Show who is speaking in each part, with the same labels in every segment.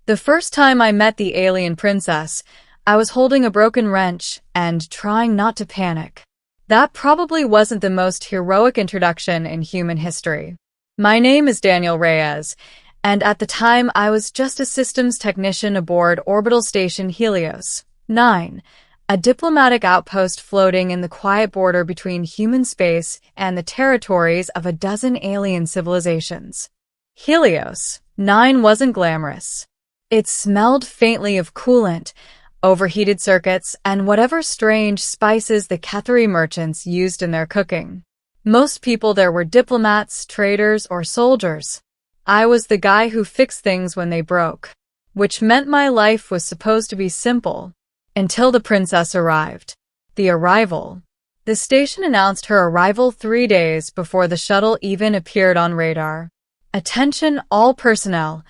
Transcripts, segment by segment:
Speaker 1: The first time I met the alien princess, I was holding a broken wrench and trying not to panic. That probably wasn't the most heroic introduction in human history. My name is Daniel Reyes, and at the time I was just a systems technician aboard orbital station Helios 9, a diplomatic outpost floating in the quiet border between human space and the territories of a dozen alien civilizations. Helios 9 wasn't glamorous. It smelled faintly of coolant, overheated circuits, and whatever strange spices the Cathari merchants used in their cooking. Most people there were diplomats, traders, or soldiers. I was the guy who fixed things when they broke, which meant my life was supposed to be simple, until the princess arrived. The arrival. The station announced her arrival 3 days before the shuttle even appeared on radar. Attention all personnel,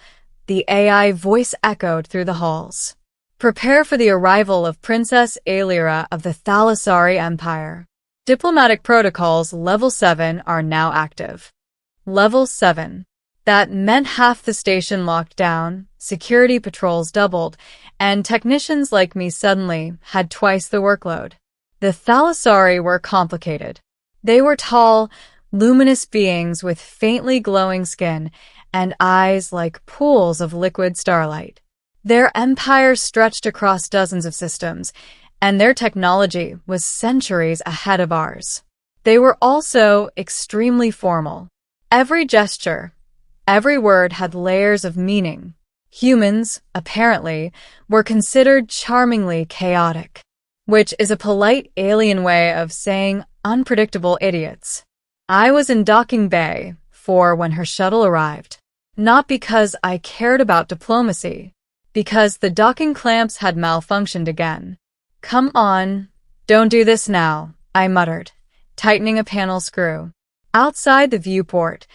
Speaker 1: the AI voice echoed through the halls. Prepare for the arrival of Princess Aelira of the Thalassari Empire. Diplomatic protocols Level 7 are now active. Level 7. That meant half the station locked down, security patrols doubled, and technicians like me suddenly had twice the workload. The Thalassari were complicated. They were tall, luminous beings with faintly glowing skin and eyes like pools of liquid starlight. Their empire stretched across dozens of systems, and their technology was centuries ahead of ours. They were also extremely formal. Every gesture, every word had layers of meaning. Humans, apparently, were considered charmingly chaotic, which is a polite alien way of saying unpredictable idiots. I was in docking bay 4 when her shuttle arrived. Not because I cared about diplomacy, because the docking clamps had malfunctioned again. Come on, don't do this now, I muttered, tightening a panel screw. Outside the viewport,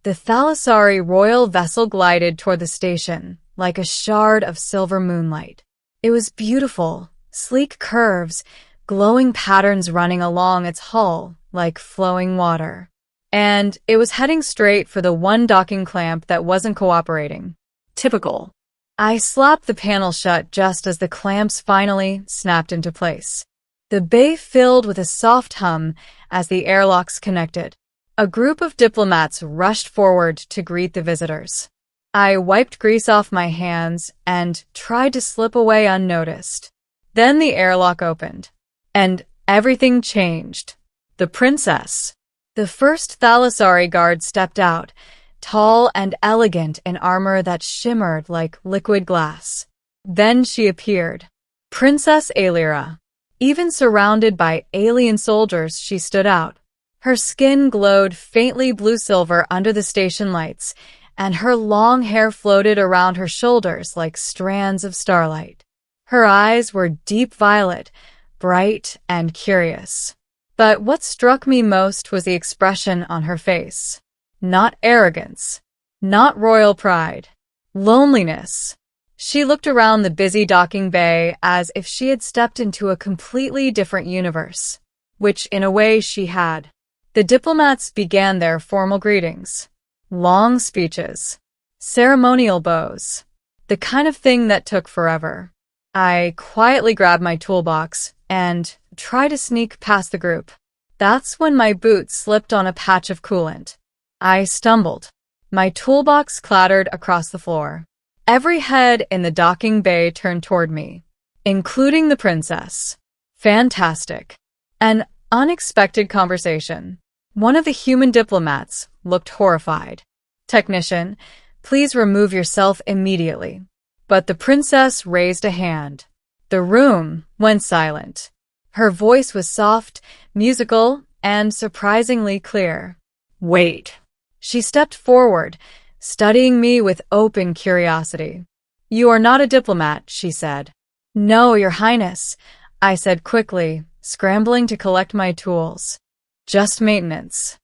Speaker 1: the Thalassari royal vessel glided toward the station, like a shard of silver moonlight. It was beautiful, sleek curves, glowing patterns running along its hull like flowing water. And it was heading straight for the one docking clamp that wasn't cooperating. Typical. I slapped the panel shut just as the clamps finally snapped into place. The bay filled with a soft hum as the airlocks connected. A group of diplomats rushed forward to greet the visitors. I wiped grease off my hands and tried to slip away unnoticed. Then the airlock opened, and everything changed. The princess. The first Thalassari guard stepped out, tall and elegant in armor that shimmered like liquid glass. Then she appeared. Princess Aelira. Even surrounded by alien soldiers, she stood out. Her skin glowed faintly blue-silver under the station lights, and her long hair floated around her shoulders like strands of starlight. Her eyes were deep violet, bright and curious. But what struck me most was the expression on her face. Not arrogance, not royal pride, loneliness. She looked around the busy docking bay as if she had stepped into a completely different universe, which in a way she had. The diplomats began their formal greetings. Long speeches, ceremonial bows, the kind of thing that took forever. I quietly grabbed my toolbox and tried to sneak past the group. That's when my boot slipped on a patch of coolant. I stumbled. My toolbox clattered across the floor. Every head in the docking bay turned toward me, including the princess. Fantastic. An unexpected conversation. One of the human diplomats looked horrified. Technician, please remove yourself immediately. But the princess raised a hand. The room went silent. Her voice was soft, musical, and surprisingly clear. Wait. She stepped forward, studying me with open curiosity. You are not a diplomat, she said. No, Your Highness, I said quickly, scrambling to collect my tools. Just maintenance.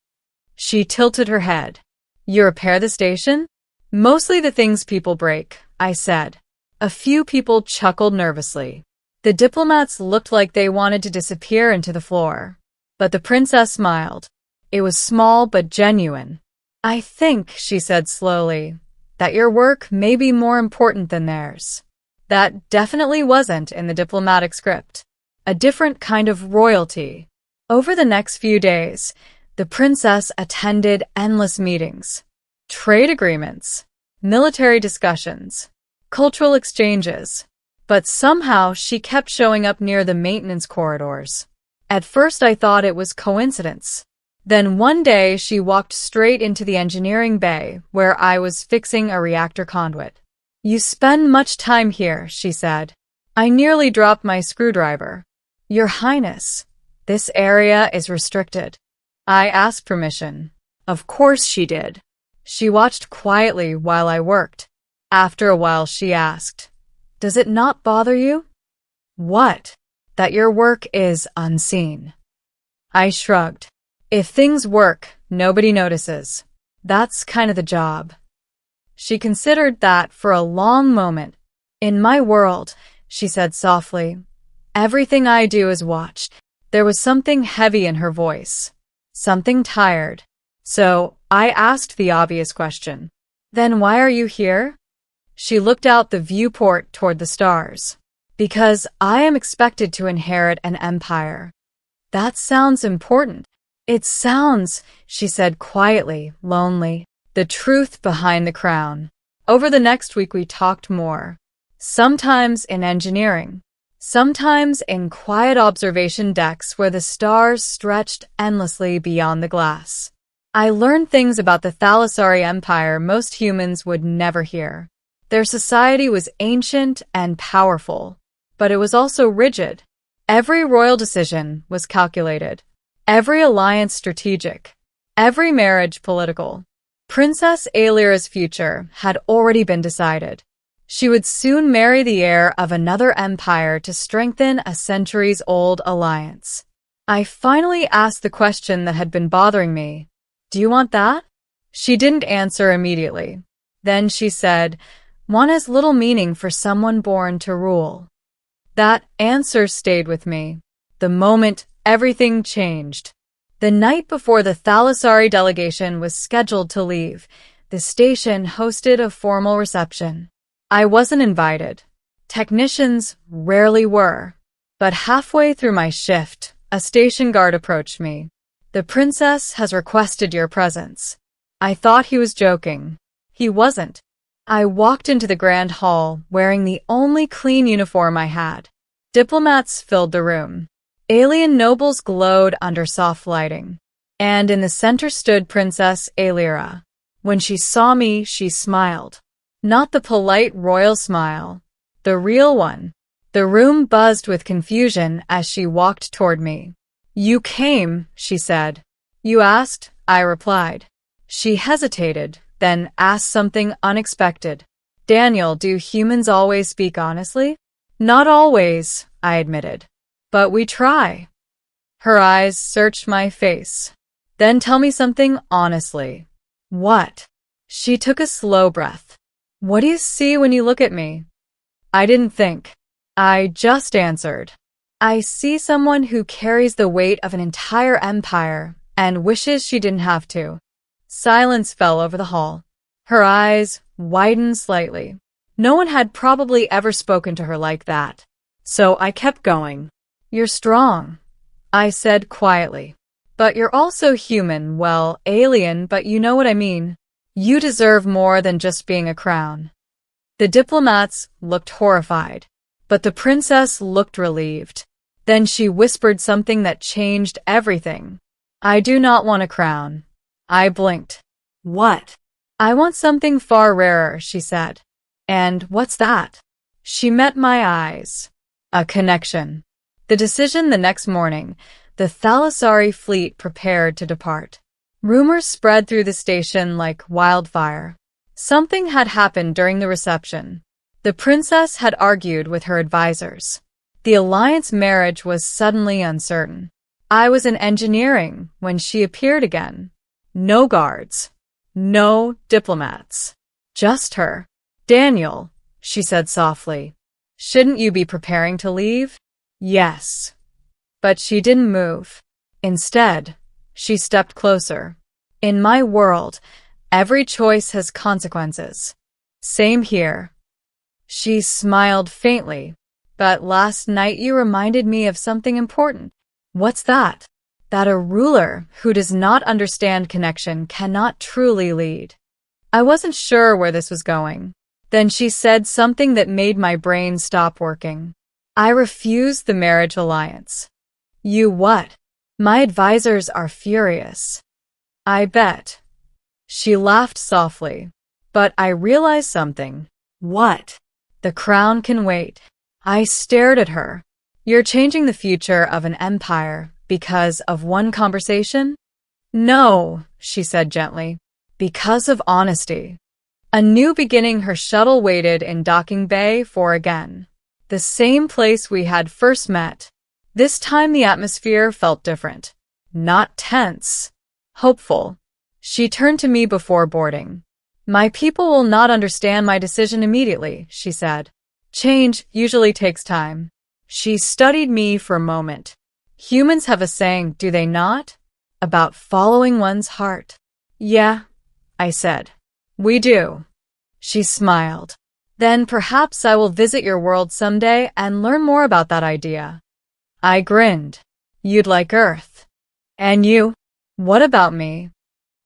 Speaker 1: She tilted her head. You repair the station? Mostly the things people break, I said. A few people chuckled nervously. The diplomats looked like they wanted to disappear into the floor. But the princess smiled. It was small but genuine. I think, she said slowly, That your work may be more important than theirs. That definitely wasn't in the diplomatic script. A different kind of royalty. Over the next few days, the princess attended endless meetings, trade agreements, military discussions, cultural exchanges, but somehow she kept showing up near the maintenance corridors. At first I thought it was coincidence. Then one day she walked straight into the engineering bay where I was fixing a reactor conduit. "You spend much time here," she said. I nearly dropped my screwdriver. "Your Highness, this area is restricted." I asked permission. Of course she did. She watched quietly while I worked. After a while she asked, "Does it not bother you?" "What?" "That your work is unseen." I shrugged. If things work, nobody notices. That's kind of the job. She considered that for a long moment. "In my world," she said softly, "everything I do is watched." There was something heavy in her voice. Something tired. So I asked the obvious question. "Then why are you here?" She looked out the viewport toward the stars. "Because I am expected to inherit an empire." "That sounds important." "It sounds," she said quietly, lonely, "the truth behind the crown." Over the next week we talked more. Sometimes in engineering. Sometimes in quiet observation decks where the stars stretched endlessly beyond the glass. I learned things about the Thalassari Empire most humans would never hear. Their society was ancient and powerful, but it was also rigid. Every royal decision was calculated. Every alliance strategic. Every marriage political. Princess Aelira's future had already been decided. She would soon marry the heir of another empire to strengthen a centuries-old alliance. I finally asked the question that had been bothering me. "Do you want that?" She didn't answer immediately. Then she said, "One has little meaning for someone born to rule." That answer stayed with me. The moment everything changed. The night before the Thalassari delegation was scheduled to leave, the station hosted a formal reception. I wasn't invited. Technicians rarely were. But halfway through my shift, a station guard approached me. "The princess has requested your presence." I thought he was joking. He wasn't. I walked into the grand hall wearing the only clean uniform I had. Diplomats filled the room. Alien nobles glowed under soft lighting. And in the center stood Princess Aelira. When she saw me, she smiled. Not the polite royal smile. The real one. The room buzzed with confusion as she walked toward me. "You came," she said. "You asked," I replied. She hesitated, then asked something unexpected. "Daniel, do humans always speak honestly?" "Not always," I admitted. "But we try." Her eyes searched my face. "Then tell me something honestly." "What?" She took a slow breath. "What do you see when you look at me?" I didn't think. I just answered. "I see someone who carries the weight of an entire empire and wishes she didn't have to." Silence fell over the hall. Her eyes widened slightly. No one had probably ever spoken to her like that. So I kept going. "You're strong," I said quietly. "But you're also human, well, alien, but you know what I mean. You deserve more than just being a crown." The diplomats looked horrified, but the princess looked relieved. Then she whispered something that changed everything. "I do not want a crown." I blinked. "What?" "I want something far rarer," she said. "And what's that?" She met my eyes. A connection. The decision the next morning, the Thalassari fleet prepared to depart. Rumors spread through the station like wildfire. Something had happened during the reception. The princess had argued with her advisors. The alliance marriage was suddenly uncertain. I was in engineering when she appeared again. No guards. No diplomats. Just her. "Daniel," she said softly. "Shouldn't you be preparing to leave?" "Yes." But she didn't move. Instead, she stepped closer. "In my world, every choice has consequences. Same here. She smiled faintly. But last night you reminded me of something important. What's that? That a ruler who does not understand connection cannot truly lead. I wasn't sure where this was going. Then she said something that made my brain stop working. I refuse the marriage alliance. You what? My advisors are furious. I bet. She laughed softly. But I realized something. What? The crown can wait. I stared at her. You're changing the future of an empire because of one conversation? No, she said gently. Because of honesty. A new beginning. Her shuttle waited in docking bay for again. The same place we had first met. This time the atmosphere felt different. Not tense. Hopeful. She turned to me before boarding. My people will not understand my decision immediately, she said. Change usually takes time. She studied me for a moment. Humans have a saying, do they not? About following one's heart. Yeah, I said. We do. She smiled. Then perhaps I will visit your world someday and learn more about that idea. I grinned. You'd like Earth. And you? What about me?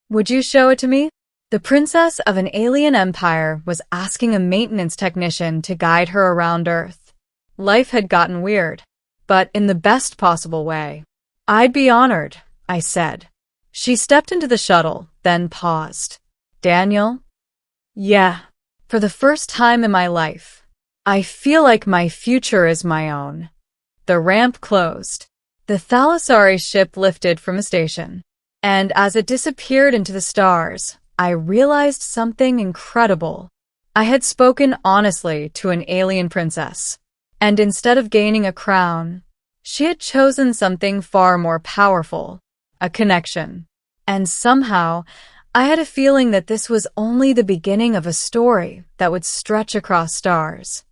Speaker 1: Would you show it to me? The princess of an alien empire was asking a maintenance technician to guide her around Earth. Life had gotten weird, but in the best possible way. I'd be honored, I said. She stepped into the shuttle, then paused. Daniel? Yeah. For the first time in my life, I feel like my future is my own. The ramp closed. The thalassari ship lifted from a station. And as it disappeared into the stars, I realized something incredible. I had spoken honestly to an alien princess. And instead of gaining a crown, she had chosen something far more powerful, a connection. And somehow, I had a feeling that this was only the beginning of a story that would stretch across stars.